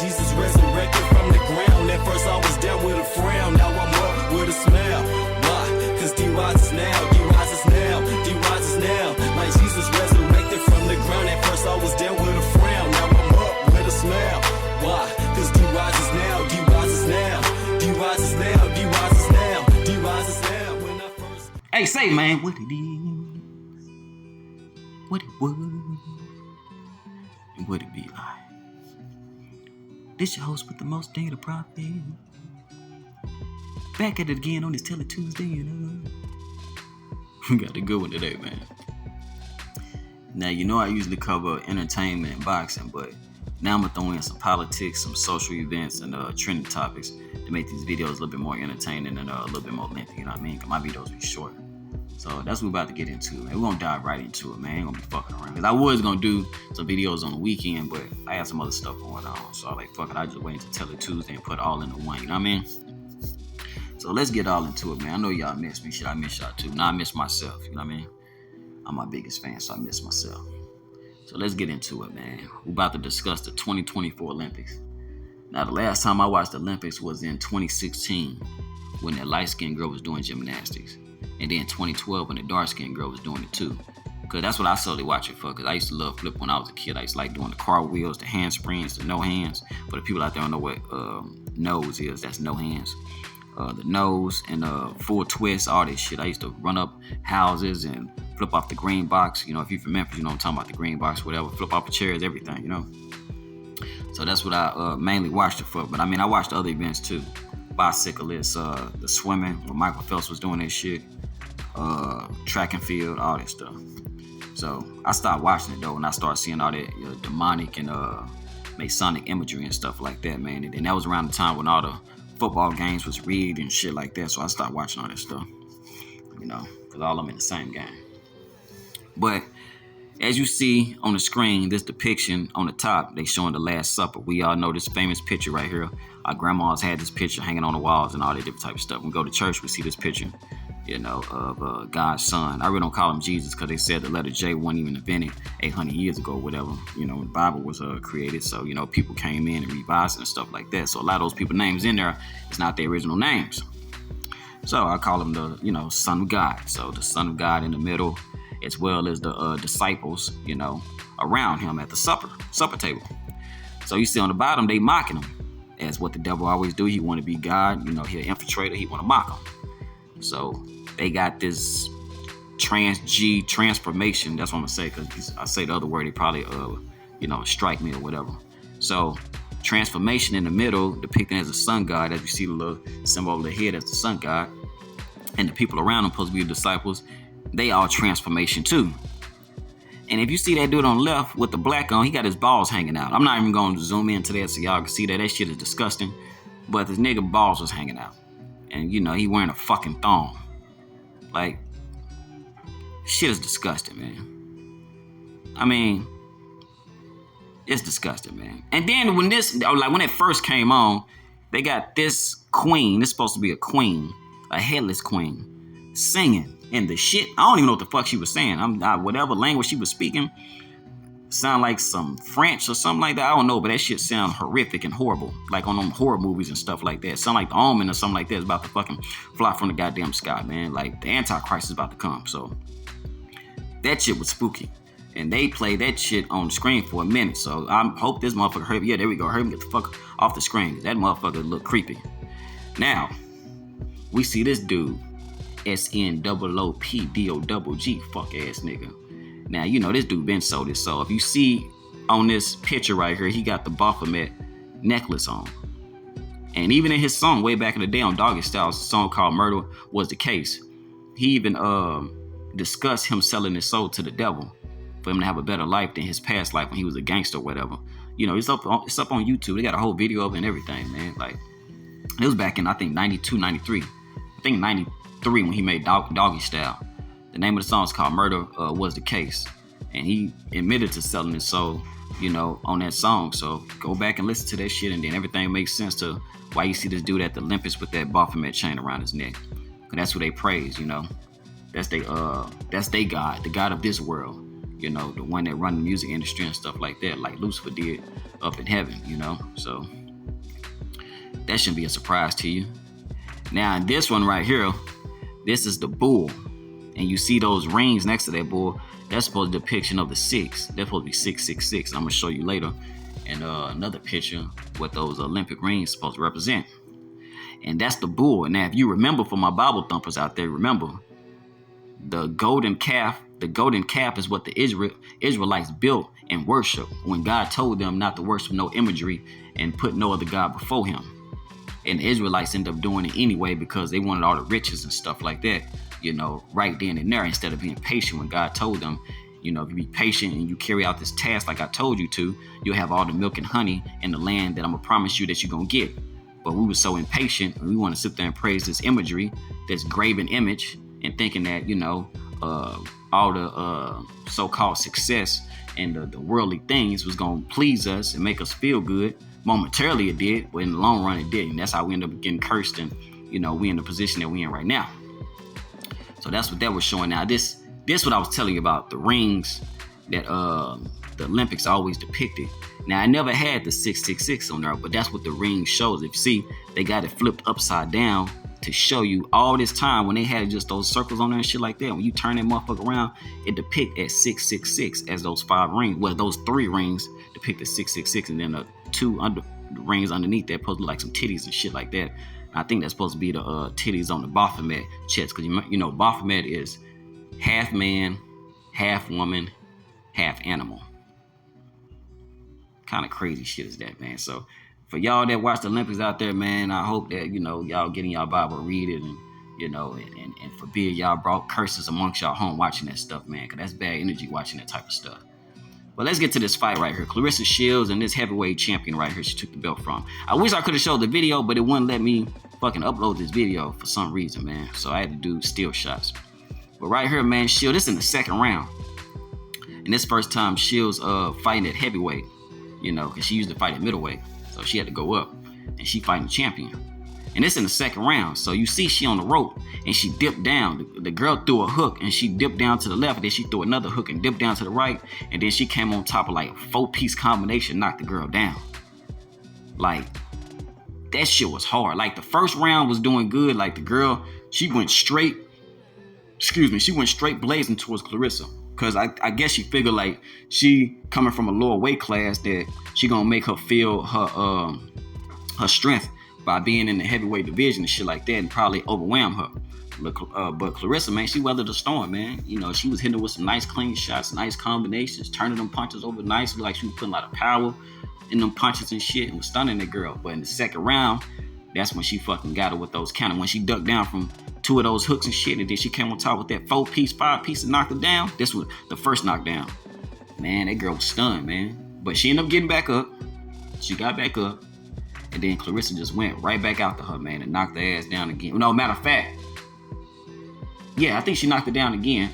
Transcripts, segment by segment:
Jesus resurrected from the ground. At first I was down with a frown, now I'm up with a smile. Why? Cause D rises now, D rises now, D rises now. Like Jesus resurrected from the ground. At first I was down with a frown, now I'm up with a smile. Why? Cause D rises now, D rises now, D rises now, D rises now, D rises now. When I first... Hey, say, man, what it is, what it was, and what it be like. This your host with the most data profit. Back at it again on this Tele Tuesday, and we got a good one today, man. Now, you know I usually cover entertainment and boxing, but now I'm gonna throw in some politics, some social events, and trending topics to make these videos a little bit more entertaining and a little bit more lengthy, you know what I mean? Cause my videos be short. So that's what we're about to get into, man. We're gonna dive right into it, man. I ain't gonna be fucking around. Cause I was gonna do some videos on the weekend, but I had some other stuff going on. So I like, fuck it, I just waited to Tele Tuesday and put it all into one, you know what I mean? So let's get all into it, man. I know y'all miss me. Shit, I miss y'all too. Now I miss myself, you know what I mean? I'm my biggest fan, so I miss myself. So let's get into it, man. We're about to discuss the 2024 Olympics. Now, the last time I watched the Olympics was in 2016 when that light-skinned girl was doing gymnastics. And then 2012 when the dark-skinned girl was doing it too. Because that's what I solely watch it for. Because I used to love flip when I was a kid. I used to like doing the cartwheels, the handsprings, the no hands. For the people out there don't know what nose is, that's no hands. The nose and full twist, all this shit. I used to run up houses and flip off the green box. You know, if you're from Memphis, you know what I'm talking about, the green box, whatever. Flip off the chairs, everything, you know. So that's what I mainly watched it for. But I mean, I watched other events too. Bicyclists, the swimming, when Michael Phelps was doing this shit. Track and field, all that stuff. So I stopped watching it though when I started seeing all that demonic and Masonic imagery and stuff like that, man. And that was around the time when all the football games was rigged and shit like that. So I stopped watching all that stuff, you know, because all of them in the same game. But as you see on the screen, this depiction on the top, they showing the Last Supper. We all know this famous picture right here. Our grandmas had this picture hanging on the walls and all that different type of stuff. When we go to church, we see this picture, you know, of God's son. I really don't call him Jesus because they said the letter J wasn't even invented 800 years ago or whatever, you know, when the Bible was created. So, you know, people came in and revised it and stuff like that. So a lot of those people names in there, it's not their original names. So I call him the, you know, Son of God. So the Son of God in the middle, as well as the disciples, you know, around him at the supper table. So you see on the bottom, they mocking him. As what the devil always do. He want to be God, you know, he an infiltrator, he want to mock him. So they got this transformation. That's what I'm gonna say, because I say the other word, he probably you know, strike me or whatever. So transformation in the middle, depicting as a sun god, as you see the little symbol over the head as the sun god, and the people around him supposed to be the disciples, they all transformation too. And if you see that dude on the left with the black on, he got his balls hanging out. I'm not even going to zoom into that so y'all can see that. That shit is disgusting. But this nigga balls was hanging out. And, you know, he wearing a fucking thong. Like, shit is disgusting, man. I mean, it's disgusting, man. And then when it first came on, they got this queen. This is supposed to be a queen, a headless queen, singing. And the shit, I don't even know what the fuck she was saying. Whatever language she was speaking, sound like some French or something like that. I don't know, but that shit sound horrific and horrible. Like on them horror movies and stuff like that. Sound like the Omen or something like that is about to fucking fly from the goddamn sky, man. Like the Antichrist is about to come. So that shit was spooky. And they played that shit on the screen for a minute. So I hope this motherfucker heard me. Yeah, there we go. Heard him get the fuck off the screen. That motherfucker look creepy. Now, we see this dude. SNOOPDOGG, fuck ass nigga. Now, you know, this dude been sold it. So if you see on this picture right here, he got the Baphomet necklace on. And even in his song way back in the day on Doggy Style's song called Murder Was the Case, he even discussed him selling his soul to the devil for him to have a better life than his past life when he was a gangster or whatever. You know, it's up on YouTube. They got a whole video of it and everything, man. Like, it was back in, I think, 92, 93. I think 93 when he made Doggy Style. The name of the song is called Murder Was the Case. And he admitted to selling his soul, you know, on that song. So go back and listen to that shit, and then everything makes sense to why you see this dude at the Olympus with that Baphomet chain around his neck. Because that's who they praise, you know. That's they God, the God of this world. You know, the one that run the music industry and stuff like that, like Lucifer did up in heaven, you know. So that shouldn't be a surprise to you. Now, in this one right here, this is the bull. And you see those rings next to that bull. That's supposed to be a depiction of the six. That's supposed to be 666. I'm going to show you later. And another picture what those Olympic rings supposed to represent. And that's the bull. Now, if you remember, for my Bible thumpers out there, remember, the golden calf is what the Israelites built and worshiped when God told them not to worship no imagery and put no other God before him. And the Israelites ended up doing it anyway because they wanted all the riches and stuff like that, you know, right then and there, instead of being patient when God told them, you know, if you be patient and you carry out this task like I told you to, you'll have all the milk and honey in the land that I'm going to promise you that you're going to get. But we were so impatient and we want to sit there and praise this imagery, this graven image, and thinking that, you know, all the so-called success and the worldly things was going to please us and make us feel good. Momentarily it did, but in the long run it didn't. That's how we end up getting cursed, and, you know, we in the position that we in right now. So that's what that was showing. Now this what I was telling you about, the rings that the Olympics always depicted. Now, I never had the 666 on there, but that's what the ring shows. If you see, they got it flipped upside down to show you all this time when they had just those circles on there and shit like that. When you turn that motherfucker around, it depict as 666 as those 5 rings. Well, those 3 rings depict as 666, and then the 2 rings underneath that supposed to look like some titties and shit like that. I think that's supposed to be the titties on the Baphomet chest, because you know Baphomet is half man, half woman, half animal. Kind of crazy shit is that, man. So for y'all that watch the Olympics out there, man, I hope that, you know, y'all get in y'all Bible, read it, and, you know, and forbid y'all brought curses amongst y'all home watching that stuff, man, because that's bad energy watching that type of stuff. But let's get to this fight right here. Claressa Shields and this heavyweight champion right here she took the belt from. I wish I could have showed the video, but it wouldn't let me fucking upload this video for some reason, man. So I had to do still shots. But right here, man, Shields, this is in the second round. And this first time Shields fighting at heavyweight, you know, because she used to fight at middleweight. So she had to go up. And she fighting the champion. And it's in the second round. So you see she on the rope and she dipped down. The girl threw a hook and she dipped down to the left. And then she threw another hook and dipped down to the right. And then she came on top of like a 4-piece combination, knocked the girl down. Like, that shit was hard. Like, the first round was doing good. Like, the girl, she went straight blazing towards Claressa. Because I guess she figured, like, she coming from a lower weight class that she gonna make her feel her strength by being in the heavyweight division and shit like that, and probably overwhelm her. But Claressa, man, she weathered the storm, man. You know, she was hitting her with some nice clean shots, nice combinations, turning them punches over nicely, like she was putting a lot of power in them punches and shit, and was stunning the girl. But in the second round, that's when she fucking got her with those counter. When she ducked down from 2 of those hooks and shit, and then she came on top with that 4-piece, 5-piece and knocked her down. This was the first knockdown. Man, that girl was stunned, man. But she ended up getting back up. She got back up. And then Claressa just went right back out to her, man, and knocked her ass down again. No, matter of fact, yeah, I think she knocked her down again.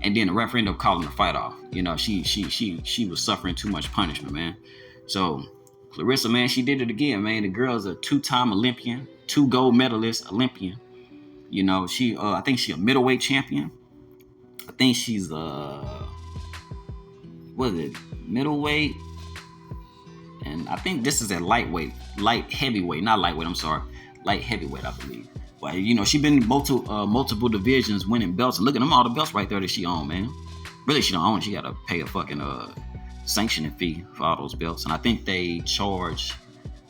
And then the referee ended up calling the fight off. You know, she was suffering too much punishment, man. So Claressa, man, she did it again, man. The girl's a 2-time Olympian, 2 gold medalist Olympian. You know, she I think she's a middleweight champion. I think she's middleweight? And I think this is at light heavyweight, I believe. But, you know, she's been in multiple divisions, winning belts. And look at them, all the belts right there that she own, man. Really, she don't own. She got to pay a fucking sanctioning fee for all those belts. And I think they charge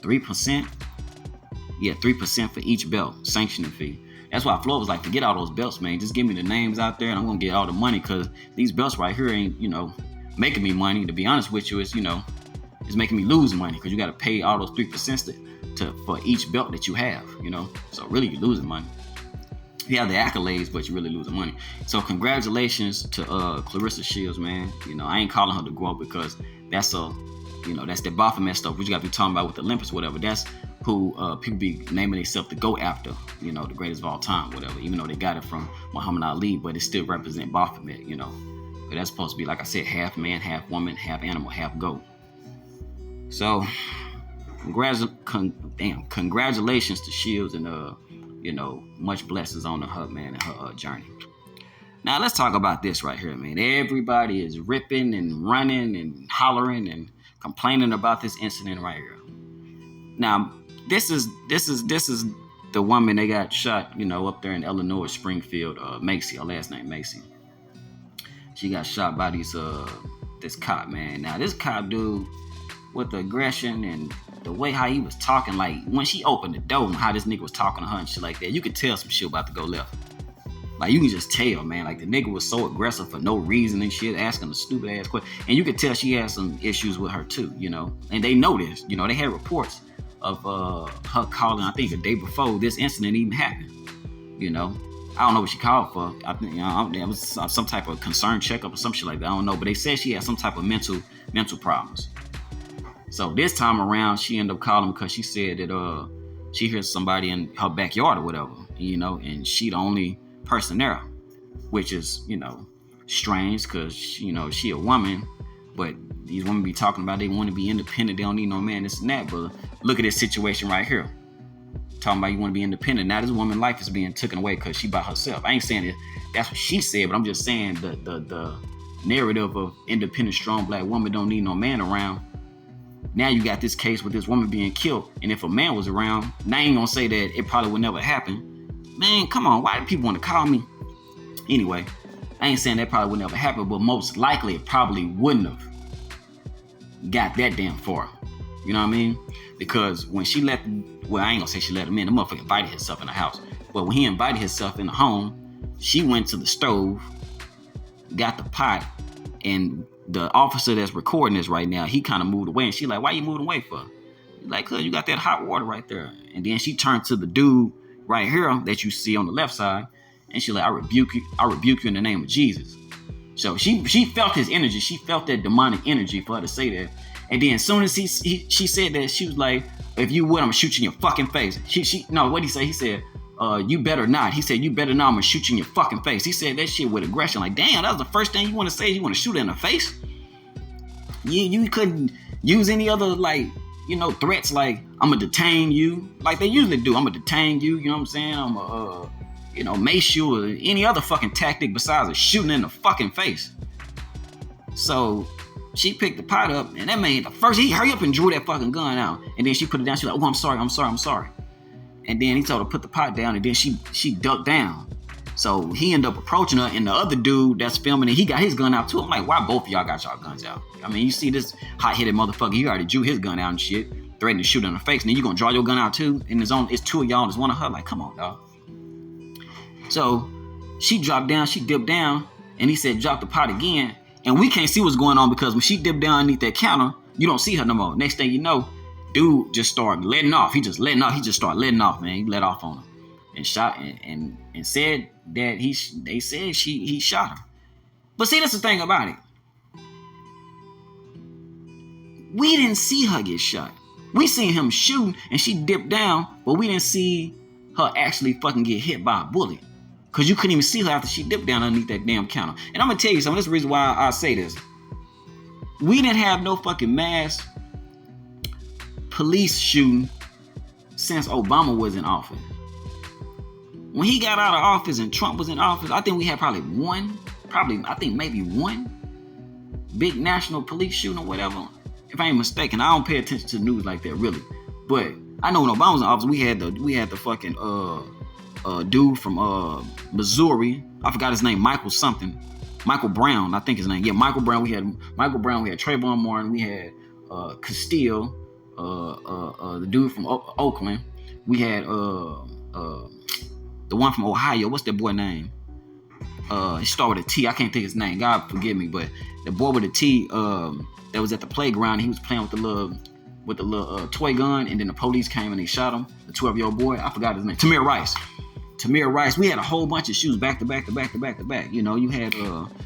3%. Yeah, 3% for each belt, sanctioning fee. That's why Flo was like, forget all those belts, man. Just give me the names out there and I'm going to get all the money, because these belts right here ain't, you know, making me money. To be honest with you, it's, you know, it's making me lose money, because you got to pay all those 3% for each belt that you have, you know. So really, you're losing money. You have the accolades, but you're really losing money. So congratulations to Claressa Shields, man. You know, I ain't calling her to go up, because that's that's the Baphomet stuff we got to be talking about with the Olympics, whatever. That's who people be naming themselves to go after, you know, the greatest of all time, whatever. Even though they got it from Muhammad Ali, but it still represent Baphomet, you know. But that's supposed to be, like I said, half man, half woman, half animal, half goat. So, congratulations to Shields, and you know, much blessings on her, man, and her journey. Now let's talk about this right here, man. Everybody is ripping and running and hollering and complaining about this incident right here. Now, this is the woman they got shot, up there in Illinois, Springfield, Massey, her last name Massey. She got shot by this cop, man. Now this cop dude, with the aggression and the way how he was talking, like when she opened the door and how this nigga was talking to her and shit like that, you could tell some shit about to go left. Like, you can just tell, man. Like, the nigga was so aggressive for no reason and shit, asking a stupid ass question. And you could tell she had some issues with her too, And they know this, they had reports of her calling, I think, a day before this incident even happened. I don't know what she called for. I think it was some type of concern checkup or some shit like that. I don't know, but they said she had some type of mental problems. So this time around, she ended up calling because she said that she heard somebody in her backyard or whatever, and she the only person there, which is, strange because, she a woman, but these women be talking about they want to be independent, they don't need no man, this and that. But look at this situation right here. Talking about you want to be independent. Now this woman's life is being taken away because she by herself. I ain't saying that's what she said, but I'm just saying the narrative of independent, strong black woman don't need no man around. Now you got this case with this woman being killed, and if a man was around, now I ain't gonna say that it probably would never happen. Man, come on, why do people want to call me? Anyway, I ain't saying that probably would never happen, but most likely it probably wouldn't have got that damn far. You know what I mean? Because when I ain't gonna say she let him in, the motherfucker invited himself in the house. But when he invited himself in the home, she went to the stove, got the pot, and the officer that's recording this right now, he kind of moved away, and she like, why you moving away for? He's like, cause you got that hot water right there. And then she turned to the dude right here that you see on the left side, and she like, I rebuke you in the name of Jesus. So she felt his energy, she felt that demonic energy for her to say that. And then as soon as she said that, she was like, if you would, I'm gonna shoot you in your fucking face. No, what'd he say? He said, you better not. He said, you better not, I'm gonna shoot you in your fucking face. He said that shit with aggression. Like, damn, that was the first thing you want to say, you want to shoot her in the face? You couldn't use any other, threats like, I'm gonna detain you, like they usually do. I'm gonna detain you, you know what I'm saying? I'm gonna, mace you, or any other fucking tactic besides a shooting in the fucking face. So she picked the pot up, and that made first he hurry up and drew that fucking gun out, and then she put it down. She was like, oh, I'm sorry. And then he told her to put the pot down, and then she ducked down. So he ended up approaching her, and the other dude that's filming it, he got his gun out too. I'm like, why both of y'all got y'all guns out? I mean, you see this hot-headed motherfucker, he already drew his gun out and shit, threatening to shoot in the face, and then you gonna draw your gun out too? And it's two of y'all, and it's one of her. Like, come on, dog. So she dropped down, she dipped down, and he said, drop the pot again. And we can't see what's going on because when she dipped down underneath that counter, you don't see her no more. Next thing you know, dude just started letting off. He just started letting off, man. He let off on her and shot and said that they said he shot her. But see, that's the thing about it. We didn't see her get shot. We seen him shooting and she dipped down, but we didn't see her actually fucking get hit by a bullet. Because you couldn't even see her after she dipped down underneath that damn counter. And I'm going to tell you something. This is the reason why I say this. We didn't have no fucking mass police shooting since Obama was in office. When he got out of office and Trump was in office, I think we had maybe one big national police shooting or whatever. If I ain't mistaken, I don't pay attention to the news like that, really. But I know when Obama was in office, we had the fucking dude from Missouri. I forgot his name, Michael Brown, I think his name. Yeah, Michael Brown. We had Trayvon Martin. We had Castile, the dude from Oakland. We had the one from Ohio. What's that boy name? He started with a T. I can't think his name. God forgive me, but the boy with a T that was at the playground. He was playing with the little toy gun, and then the police came and they shot him. The 12-year-old boy. I forgot his name. Tamir Rice. We had a whole bunch of shootings back to back. You had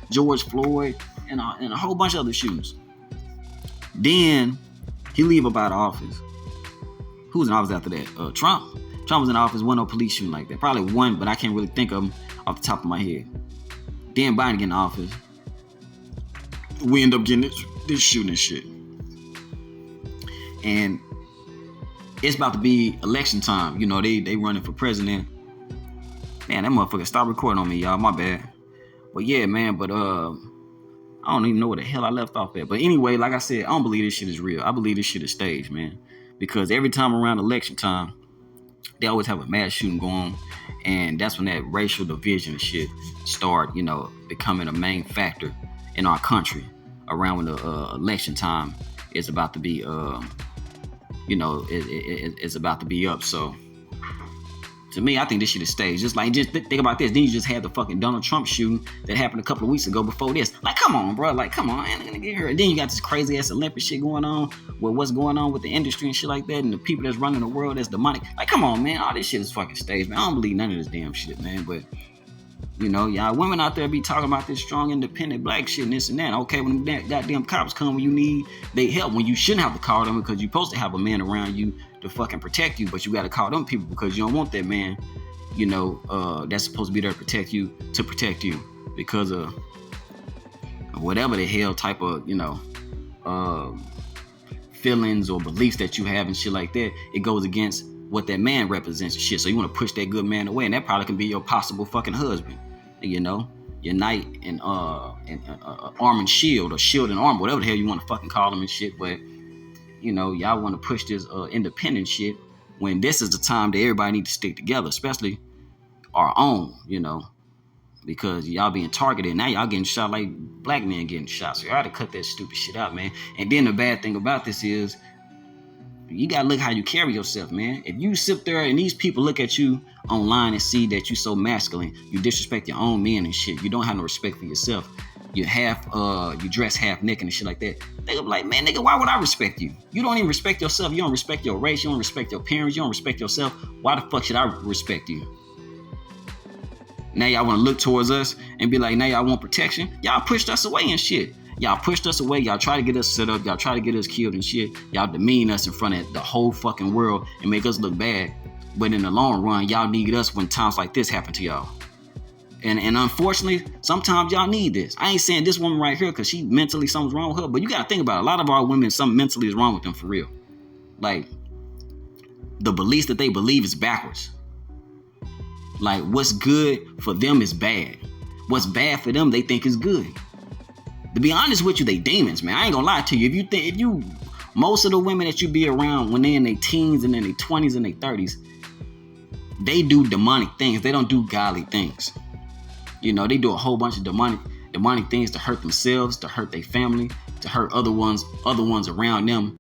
George Floyd and a whole bunch of other shootings. Then he leave up out of office. Who was in office after that? Trump. Trump was in office. Wasn't no police shooting like that. Probably one, but I can't really think of them off the top of my head. Then Biden get in office. We end up getting this shooting and shit. And it's about to be election time. They running for president. Man, that motherfucker, stop recording on me, y'all. My bad. But yeah, man, but I don't even know where the hell I left off at. But anyway, like I said, I don't believe this shit is real. I believe this shit is staged, man. Because every time around election time, they always have a mass shooting going on. And that's when that racial division and shit start, becoming a main factor in our country around when the election time is about to be, it's about to be up. So to me, I think this shit is staged. Just think about this. Then you just had the fucking Donald Trump shooting that happened a couple of weeks ago before this. Like, come on, bro. Like, come on. I ain't gonna get hurt. Then you got this crazy ass Olympic shit going on with what's going on with the industry and shit like that, and the people that's running the world that's demonic. Like, come on, man. All this shit is fucking staged, man. I don't believe none of this damn shit, man. But y'all women out there be talking about this strong, independent black shit and this and that. Okay, when them goddamn cops come when you need they help, when you shouldn't have to call them because you're supposed to have a man around you to fucking protect you, but you got to call them people because you don't want that man, that's supposed to be there to protect you because of whatever the hell type of, feelings or beliefs that you have and shit like that. It goes against what that man represents and shit. So you want to push that good man away, and that probably can be your possible fucking husband, your knight and arm and shield, or shield and arm, whatever the hell you want to fucking call them and shit. But y'all want to push this independent shit when this is the time that everybody need to stick together, especially our own, because y'all being targeted. Now y'all getting shot like black men getting shot. So y'all gotta cut that stupid shit out, man. And then the bad thing about this is you gotta look how you carry yourself, man. If you sit there and these people look at you online and see that you so masculine, you disrespect your own men and shit, you don't have no respect for yourself, you dress half naked and shit like that, they gonna be like, man, nigga, why would I respect you? You don't even respect yourself. You don't respect your race. You don't respect your parents. You don't respect yourself. Why the fuck should I respect you? Now y'all want to look towards us and be like, now y'all want protection? Y'all pushed us away and shit. Y'all pushed us away. Y'all try to get us set up. Y'all try to get us killed and shit. Y'all demean us in front of the whole fucking world and make us look bad. But in the long run, y'all need us when times like this happen to y'all. And unfortunately, sometimes y'all need this. I ain't saying this woman right here because she mentally something's wrong with her. But you got to think about it. A lot of our women, something mentally is wrong with them for real. Like, the beliefs that they believe is backwards. Like, what's good for them is bad. What's bad for them, they think is good. To be honest with you, they demons, man. I ain't gonna lie to you. If you most of the women that you be around when they in their teens and in their 20s and their 30s, they do demonic things. They don't do godly things. They do a whole bunch of demonic things to hurt themselves, to hurt their family, to hurt other ones around them.